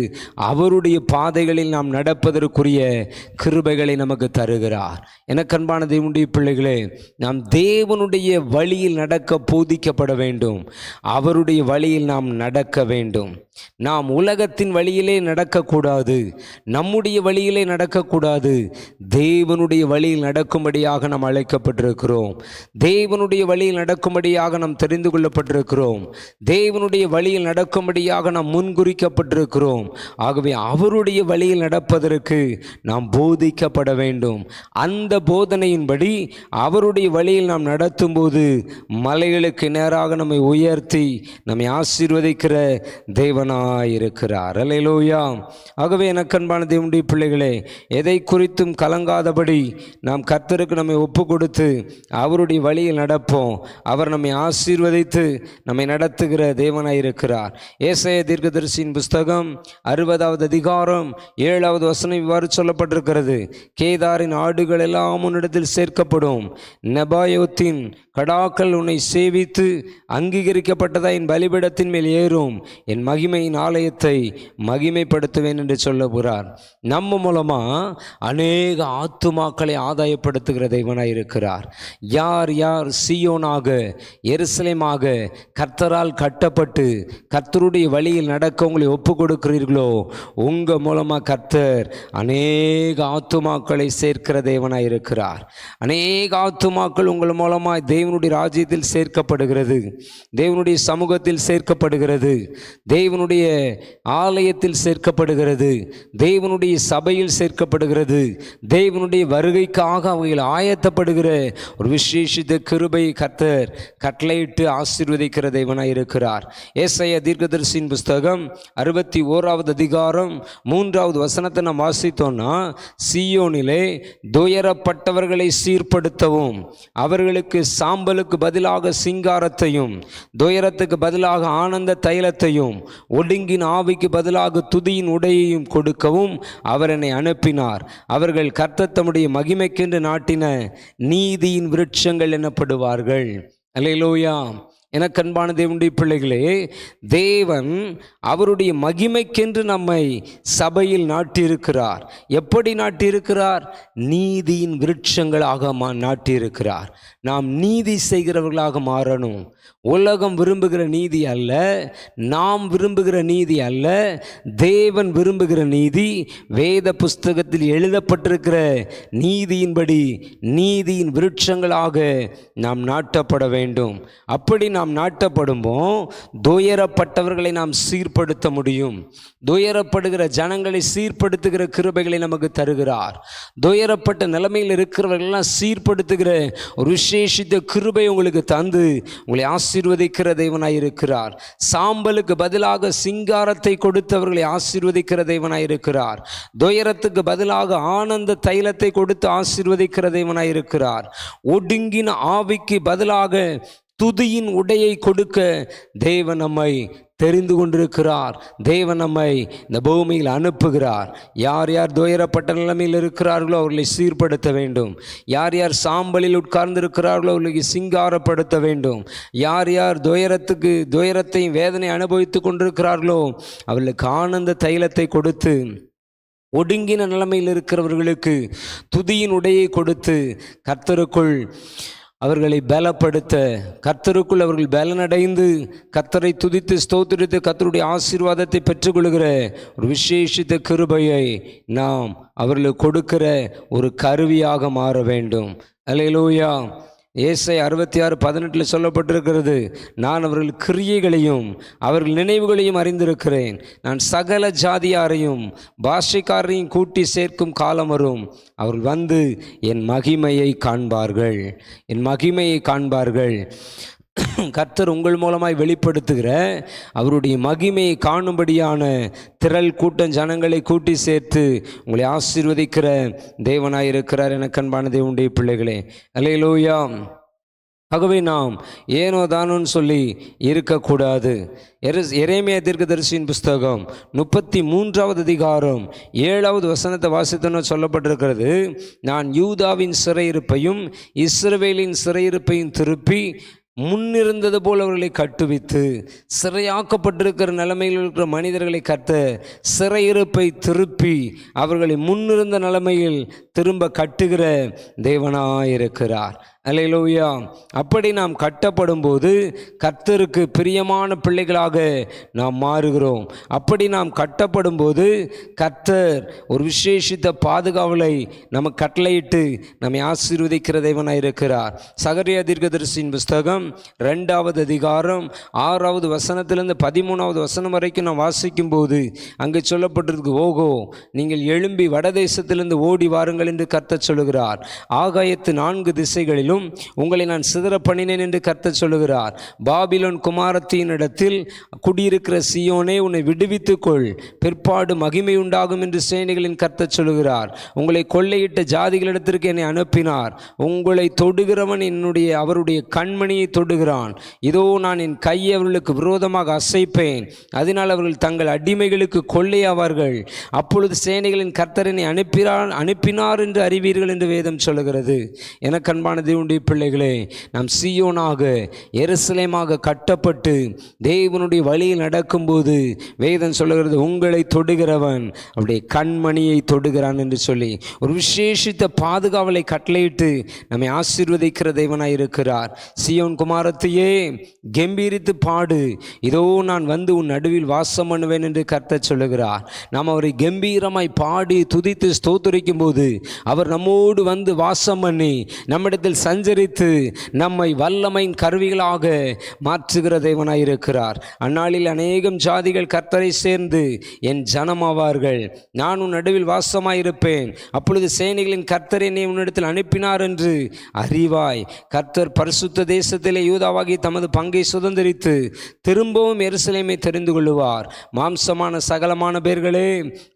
அவருடைய பாதைகளில் நாம் நடப்பதற்குரிய கிருபைகளை நமக்கு தருகிறார். எனக்கு அன்பான தேவனுடைய பிள்ளைகளே, நாம் தேவனுடைய வழியில் நடக்க போதிக்கப்பட வேண்டும். அவருடைய வழியில் நாம் நடக்க வேண்டும். நாம் உலகத்தின் வழியிலே நடக்கக்கூடாது, நம்முடைய வழியிலே நடக்கக்கூடாது. தேவனுடைய வழியில் நடக்கும்படியாக நாம் அழைக்கப்பட்டிருக்கிறோம். தேவனுடைய வழியில் நடக்கும்படியாக நாம் தெரிந்து கொள்ளப்பட்டிருக்கிறோம். தேவனுடைய வழியில் நடக்கும்படியாக நாம் முன்குறிக்கப்பட்டிருக்கிறோம். ஆகவே அவருடைய வழியில் நடப்பதற்கு நாம் போதிக்கப்பட வேண்டும். அந்த போதனையின்படி அவருடைய வழியில் நாம் நடத்தும்போது மலைகளுக்கு நேராக நம்மை உயர்த்தி நம்மை ஆசீர்வதிக்கிற தேவனாயிருக்கிறார். அல்லேலூயா. ஆகவே எனக்கு அன்பான தேவனுடைய பிள்ளைகளே, எதை குறித்தும் கலங்காதபடி நாம் கர்த்தருக்கு நம்மை ஒப்பு கொடுத்து அவருடைய வழியில் நடப்போம். அவர் நம்மை ஆசீர்வதித்து நம்மை நடத்துகிற தேவனாயிருக்கிறார். ஏசாயா தீர்க்கதரிசியின் புஸ்தகம் 60வது அதிகாரம் 7வது வசனம் இவ்வாறு சொல்லப்பட்டிருக்கிறது. கேதாரின் ஆடுகள் எல்லாம் உன்னிடத்தில் சேர்க்கப்படும், நெபாயோத்தின் கடாக்கள் உன்னை சேவித்து அங்கீகரிக்கப்பட்டதாய் என் பலிபீடத்தின் மேல் ஏறும், என் மகிமையின் ஆலயத்தை மகிமைப்படுத்துவேன் என்று சொல்லப்படுகிறார். நம்ம மூலமா அநேக ஆத்துமாக்களை ஆதாயப்படுத்துகிற தேவனாய் இருக்கிறார். யார் யார் சீயோனாக எருசலேமாக கர்த்தரால் கட்டப்பட்டு கர்த்தருடைய வழியில் நடக்க உங்களை ஒப்பு கொடுக்கிறீர்களோ, உங்கள் மூலமாக கர்த்தர் அநேக ஆத்துமாக்களை சேர்க்கிற தேவனாய் இருக்கிறார். அநேக ஆத்துமாக்கள் உங்கள் மூலமாக தேவனுடைய ராஜ்யத்தில் சேர்க்கப்படுகிறது, தேவனுடைய சமூகத்தில் சேர்க்கப்படுகிறது, தேவனுடைய ஆலயத்தில் சேர்க்கப்படுகிறது, தேவனுடைய சபையில் சேர்க்கப்படுகிறது. தேவனுடைய வருகைக்காக அவைகள் ஆயத்தப்படுகிற ஒரு விசேஷித்த கிருபையை கர்த்தர் கட்டளையிட்டு ஆசீர்வதிக்கிற தேவனாய் இருக்கிறார். ஏசாயா தீர்க்கதரிசியின் புஸ்தகம் 61வது அதிகாரம் 3வது வசனத்தை நாம் வாசித்தோம்னா, சீயோனிலே துயரப்பட்டவர்களை சீர்படுத்தவும், அவர்களுக்கு சாம்பலுக்கு பதிலாக சிங்காரத்தையும், துயரத்துக்கு பதிலாக ஆனந்த தைலத்தையும், ஒடுங்கின் ஆவிக்கு பதிலாக துதியின் உடையையும் கொடுக்கவும் அவர் என்னை அனுப்பினார். அவர்கள் கர்த்தர் தம்முடைய மகிமைக்கென்று நாட்டின நீதியின் விருட்சங்கள் எனப்படுவார்கள். அல்லேலூயா. எனக்கு அன்பான தேவனுடைய பிள்ளைகளே, தேவன் அவருடைய மகிமைக்கென்று நம்மை சபையில் நாட்டியிருக்கிறார். எப்படி நாட்டியிருக்கிறார்? நீதியின் விருட்சங்களாக நாட்டியிருக்கிறார். நாம் நீதி செய்கிறவர்களாக மாறணும். உலகம் விரும்புகிற நீதி அல்ல, நாம் விரும்புகிற நீதி அல்ல, தேவன் விரும்புகிற நீதி, வேத புஸ்தகத்தில் எழுதப்பட்டிருக்கிற நீதியின்படி நீதியின் விருட்சங்களாக நாம் நாட்டப்பட வேண்டும். அப்படி நாம் நாட்டப்படும்போ துயரப்பட்டவர்களை நாம் சீர்படுத்த முடியும். துயரப்படுகிற ஜனங்களை சீர்படுத்துகிற கிருபைகளை நமக்கு தருகிறார். துயரப்பட்ட நிலைமையில் இருக்கிறவர்களெல்லாம் சீர்படுத்துகிற ஒரு விசேஷித்த கிருபை உங்களுக்கு தந்து உங்களை ஆசீர்வதிக்கிற தேவனாய் இருக்கிறார். சாம்பலுக்கு பதிலாக சிங்காரத்தை கொடுத்தவர்களை ஆசீர்வதிக்கிற தேவனாய் இருக்கிறார். துயரத்துக்கு பதிலாக ஆனந்த தைலத்தை கொடுத்து ஆசீர்வதிக்கிற தேவனாய் இருக்கிறார். ஒடுங்கின ஆவிக்கு பதிலாக துதியின் உடையை கொடுக்க தேவன் நம்மை தெரிந்து கொண்டிருக்கிறார். தேவன் நம்மை இந்த பூமியில் அனுப்புகிறார். யார் யார் துயரப்பட்ட நிலைமையில் இருக்கிறார்களோ அவர்களை சீர்படுத்த வேண்டும். யார் யார் சாம்பலில் உட்கார்ந்திருக்கிறார்களோ அவர்களை சிங்காரப்படுத்த வேண்டும். யார் யார் துயரத்தையும் வேதனை அனுபவித்து கொண்டிருக்கிறார்களோ அவர்களுக்கு ஆனந்த தைலத்தை கொடுத்து, ஒடுங்கின நிலைமையில் இருக்கிறவர்களுக்கு துதியின் உடையை கொடுத்து கர்த்தருக்குள் அவர்களை பலப்படுத்த, கர்த்தருக்குள் அவர்கள் பலனடைந்து கர்த்தரை துதித்து ஸ்தோத்திரித்து கர்த்தருடைய ஆசீர்வாதத்தை பெற்றுக்கொள்கிற ஒரு விசேஷித்த கிருபையை நாம் அவர்களுக்கு கொடுக்கிற ஒரு கருவியாக மாற வேண்டும். அல்லேலூயா. ஏசாயா 66:18 சொல்லப்பட்டிருக்கிறது, நான் அவர்கள் கிரியைகளையும் அவர்கள் நினைவுகளையும் அறிந்திருக்கிறேன். நான் சகல ஜாதியாரையும் பாஷைக்காரையும் கூட்டி சேர்க்கும் காலம் வரும். அவர்கள் வந்து என் மகிமையை காண்பார்கள், என் மகிமையை காண்பார்கள். கர்த்தர் உங்கள் மூலமாய் வெளிப்படுத்துகிற அவருடைய மகிமையை காணும்படியான திரள் கூட்டம் ஜனங்களை கூட்டி சேர்த்து உங்களை ஆசீர்வதிக்கிற தேவனாயிருக்கிறார். எனக்கு அன்பான தேவனுடைய பிள்ளைகளே, அல்லேலூயா. ஆகவே நாம் ஏனோ தானோன்னு சொல்லி இருக்கக்கூடாது. எரேமியா தீர்க்கதரிசியின் புஸ்தகம் 33வது அதிகாரம் 7வது வசனத்தை வாசித்தோன்னு சொல்லப்பட்டிருக்கிறது, நான் யூதாவின் சிறையிருப்பையும் இஸ்ரவேலின் சிறையிருப்பையும் திருப்பி முன்னிருந்தது போல் அவர்களை கட்டுவித்து, சிறையாக்கப்பட்டிருக்கிற நிலைமையில் இருக்கிற மனிதர்களை கட்ட சிறையிருப்பை திருப்பி அவர்களை முன்னிருந்த நிலைமையில் திரும்ப கட்டுகிற தேவனாயிருக்கிறார். அல்லேலூயா. அப்படி நாம் கட்டப்படும் போது கர்த்தருக்கு பிரியமான பிள்ளைகளாக நாம் மாறுகிறோம். அப்படி நாம் கட்டப்படும் போது கர்த்தர் ஒரு விசேஷித்த பாதுகாவலை நமக்கு கட்டளையிட்டு நம்மை ஆசீர்வதிக்கிற தேவனாய் இருக்கிறார். சகரியா தீர்க்கதரிசியின் புஸ்தகம் 2வது அதிகாரம் 6வது வசனத்திலிருந்து 13வது வசனம் வரைக்கும் நாம் வாசிக்கும் போது அங்கே சொல்லப்பட்டிருக்கு, ஓகோ நீங்கள் எழும்பி வடதேசத்திலிருந்து ஓடி வாருங்கள் என்று கர்த்தர் சொல்லுகிறார். ஆகாயத்து 4 திசைகளிலும் உங்களை நான் சிதற பண்ணினேன் என்று கர்த்தர் சொல்லுகிறார். பாபிலோன் குமாரத்தின் இடத்தில் குடியிருக்கிற சீயோனே, உன்னை விடுவித்துக்கொள், பிற்பாடு மகிமை உண்டாகும் என்று சேனைகளின் கர்த்தர் சொல்லுகிறார். உங்களை கொள்ளையிட்ட ஜாதிகளிடத்திற்கு என்னை அனுப்பினார். உங்களை தொடுகிறவன் அவருடைய கண்மணியை தொடுகிறான். இதோ நான் என் கையை அவர்களுக்கு விரோதமாக அசைப்பேன், அதனால் அவர்கள் தங்கள் அடிமைகளுக்கு கொள்ளையாவார்கள். அப்பொழுது சேனைகளின் கர்த்தர் என்னை அனுப்பினார் என்று அறிவீர்கள் என்று வேதம் சொல்லுகிறது. எனக்கு அன்பான தேவனுடைய பிள்ளைகளே, நாம் சீயோனாக எருசலேமாக கட்டப்பட்டு தேவனுடைய வழியில் நடக்கும்போது வேதம் சொல்லுகிறது, உங்களை தொடுகிறவன் அவருடைய கண்மணியை தொடுகிறான் என்று சொல்லி ஒரு விசேஷித்த பாதுகாவலை கட்டளையிட்டு நம்மை ஆசீர்வதிக்கிற தேவனாய் இருக்கிறார். சீயோன் குமாரத்தையே கம்பீரித்து பாடு, இதோ நான் வந்து உன் நடுவில் வாசம் பண்ணுவேன் என்று கர்த்தர் சொல்லுகிறார். நாம் அவரை கம்பீரமாய் பாடி துதித்து ஸ்தோத்திரிக்கும் போது அவர் நம்மோடு வந்து வாசம் பண்ணி நம்மிடத்தில் சஞ்சரித்து நம்மை வல்லமையின் கருவிகளாக மாற்றுகிற தேவனாய் இருக்கிறார். அந்நாளில் அநேகம் ஜாதிகள் கர்த்தரை சேர்ந்து என் ஜனமாவார்கள். நான் உன் நடுவில் வாசமாயிருப்பேன். அப்பொழுது சேனைகளின் கர்த்தர் என்னை உன்னிடத்தில் அனுப்பினார் என்று அறிவாய். கர்த்தர் பரிசுத்த தேசத்திலே யூதாவாகி தமது பங்கை சுதந்திரித்து திரும்பவும் எருசலேமை தெரிந்து கொள்ளுவார். மாம்சமான சகலமான பேர்களே,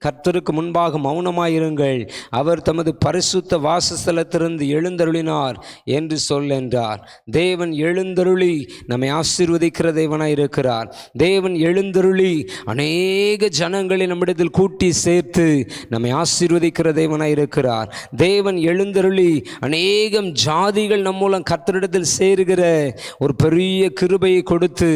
கர்த்தருக்கு முன்பாக மௌனமாயிருங்கள். அவர் தமது பரிசுத்த வாசஸ்தலத்திலிருந்து எழுந்தருளினார் என்று சொல் என்றார். தேவன் எழுந்தருளி நம்மை ஆசீர்வதிக்கிற தேவனாய் இருக்கிறார். தேவன் எழுந்தருளி அநேக ஜனங்களை நம்மிடத்தில் கூட்டி சேர்த்து நம்மை ஆசீர்வதிக்கிற தேவனாய் இருக்கிறார். தேவன் எழுந்தருளி அநேகம் ஜாதிகள் நம் மூலம் கர்த்தரிடத்தில் சேருகிற ஒரு பெரிய கிருபையை கொடுத்து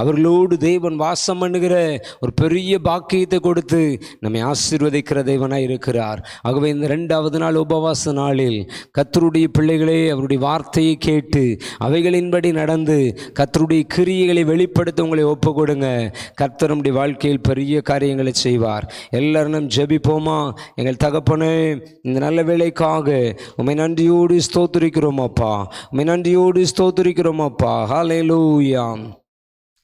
அவர்களோடு தேவன் வாசம் பண்ணுகிற ஒரு பெரிய பாக்கியத்தை கொடுத்து நம்மை ஆசீர்வதிக்கிற தேவனாய் இருக்கிறார். ஆகவே இந்த 2வது நாள் உபவாச நாளில் கர்த்தருடைய பிள்ளைகளே, அவருடைய வார்த்தையை கேட்டு அவைகளின்படி நடந்து கர்த்தருடைய கிரியைகளை வெளிப்படுத்த உங்களை ஒப்பு கொடுங்க. கர்த்தர் நம்முடைய வாழ்க்கையில் பெரிய காரியங்களை செய்வார். எல்லாரும் ஜெபிப்போமா? எங்கள் தகப்பனே, இந்த நல்ல வேலைக்காக உம்மை நன்றியோடு ஸ்தோத்திரிக்கிறோம் அப்பா, உம்மை நன்றியோடு ஸ்தோத்திரிக்கிறோம் அப்பா. ஹல்லேலூயா.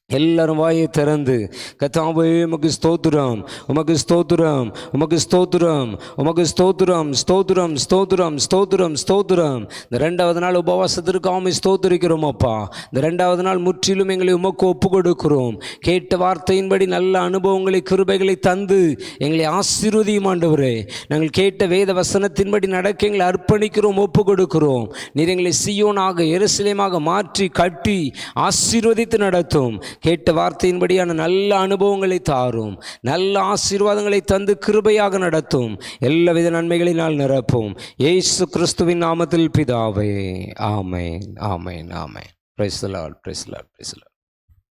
எல்லாரும் வாயை திறந்து கர்த்தாவே உமக்கு ஸ்தோத்திரம், உமக்கு ஸ்தோத்திரம், உமக்கு ஸ்தோத்திரம், உமக்கு ஸ்தோத்திரம், ஸ்தோத்திரம், ஸ்தோத்திரம், ஸ்தோத்திரம், ஸ்தோத்திரம். இந்த 2வது நாள் உபவாசத்திற்கு ஆமை ஸ்தோத்திரிக்கிறோம் அப்பா. இந்த 2வது நாள் முற்றிலும் எங்களை உமக்கு ஒப்பு கொடுக்கிறோம். கேட்ட வார்த்தையின்படி நல்ல அனுபவங்களை கிருபைகளை தந்து எங்களை ஆசீர்வதியும் ஆண்டவரே. நாங்கள் கேட்ட வேத வசனத்தின்படி நடக்க எங்களை அர்ப்பணிக்கிறோம், ஒப்பு கொடுக்கிறோம். நீர் எங்களை சீயோனாக எருசலேமாக மாற்றி கட்டி ஆசீர்வதித்து நடத்தும். கேட்ட வார்த்தையின்படியான நல்ல அனுபவங்களை தாரும், நல்ல ஆசீர்வாதங்களை தந்து கிருபையாக நடத்தும். எல்லாவித நன்மைகளினால் நிரப்பும். இயேசு கிறிஸ்துவின் நாமத்தில் பிதாவே, ஆமென், ஆமென், ஆமென். Praise the lord, praise the lord, praise the Lord.